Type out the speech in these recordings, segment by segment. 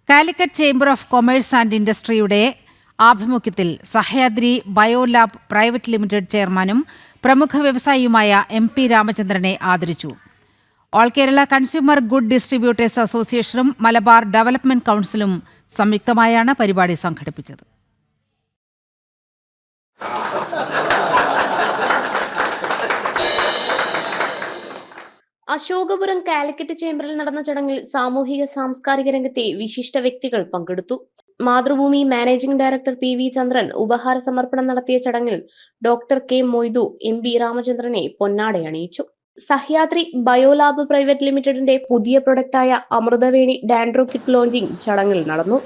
Calicut chamber of commerce and ഇൻഡസ്ട്രിയുടെ ആഭിമുഖ്യത്തിൽ Sahyadri Biolab private limited ചെയർമാനും പ്രമുഖ വ്യവസായിയുമായ MP രാമചന്ദ്രനെ ആദരിച്ചു. All Kerala consumer good distributors അസോസിയേഷനും മലബാർ ഡെവലപ്മെന്റ് കൗൺസിലും സംയുക്തമായാണ് പരിപാടി സംഘടിപ്പിച്ചത്. അശോകപുരം കാലിക്കറ്റ് ചേംബറിൽ നടന്ന ചടങ്ങിൽ സാമൂഹിക സാംസ്കാരിക രംഗത്തെ വിശിഷ്ട വ്യക്തികൾ പങ്കെടുത്തു. Mathrubhumi managing director PV Chandran ഉപഹാര സമർപ്പണം നടത്തിയ ചടങ്ങിൽ ഡോക്ടർ K മൊയ്തു MP രാമചന്ദ്രനെ പൊന്നാടയണിയിച്ചു. സഹ്യാദ്രി ബയോലാബ് പ്രൈവറ്റ് ലിമിറ്റഡിന്റെ പുതിയ പ്രൊഡക്റ്റായ അമൃതവേണി ഡാൻഡ്രോ കിറ്റ് ലോഞ്ചിങ് ചടങ്ങിൽ നടന്നു.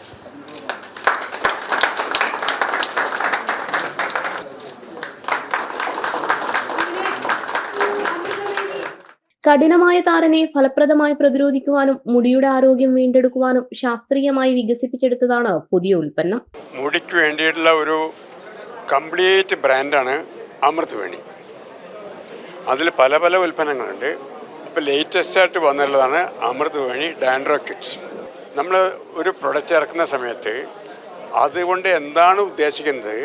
കഠിനമായ താരനെ ഫലപ്രദമായി പ്രതിരോധിക്കുവാനും മുടിയുടെ ആരോഗ്യം വീണ്ടെടുക്കുവാനും ശാസ്ത്രീയമായി വികസിപ്പിച്ചെടുത്തതാണ് പുതിയ ഉൽപ്പന്നം. മുടിക്ക് വേണ്ടിയിട്ടുള്ള ഒരു കംപ്ലീറ്റ് ബ്രാൻഡാണ് അമൃതവേണി. അതിൽ പല പല ഉൽപ്പന്നങ്ങളുണ്ട്. ഇപ്പോൾ ലേറ്റസ്റ്റ് ആയിട്ട് വന്നിട്ടുള്ളതാണ് അമൃതവേണി ഡാൻഡ്രോ കിറ്റ്സ്. നമ്മൾ ഒരു പ്രൊഡക്റ്റ് ഇറക്കുന്ന സമയത്ത് അതുകൊണ്ട് എന്താണ് ഉദ്ദേശിക്കുന്നത്,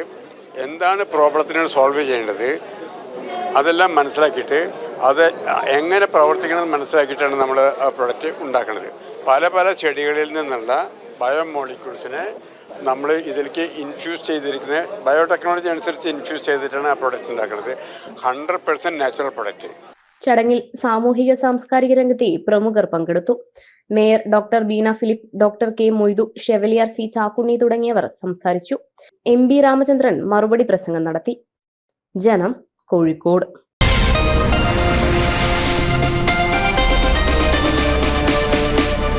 എന്താണ് പ്രോബ്ലത്തിനോട് സോൾവ് ചെയ്യേണ്ടത്, അതെല്ലാം മനസ്സിലാക്കിയിട്ട് അത് എങ്ങനെ പ്രവർത്തിക്കണമെന്ന് മനസ്സിലാക്കിയിട്ടാണ് നമ്മൾ ആ പ്രൊഡക്റ്റ് ഉണ്ടാക്കുന്നത്. പല പല ചെടികളിൽ നിന്നുള്ള ബയോമോളിക്യൂൾസിനെ നമ്മൾ ഇതിലേക്ക് ഇൻഫ്യൂസ് ചെയ്തിരിക്കുന്ന ബയോടെക്നോളജി അനുസരിച്ച് ഇൻഫ്യൂസ് ചെയ്തിട്ടാണ് ആ പ്രൊഡക്റ്റ് ഉണ്ടാക്കുന്നത്. 100% നാച്ചുറൽ പ്രൊഡക്റ്റ്. ചടങ്ങിൽ സാമൂഹിക സാംസ്കാരിക രംഗത്തെ പ്രമുഖർ പങ്കെടുത്തു. Mayor doctor Beena Philip, doctor K Moidu, chevalier C Chakkunni തുടങ്ങിയവർ സംസാരിച്ചു. MP രാമചന്ദ്രൻ മറുപടി പ്രസംഗം നടത്തി. ജനം, കോഴിക്കോട്.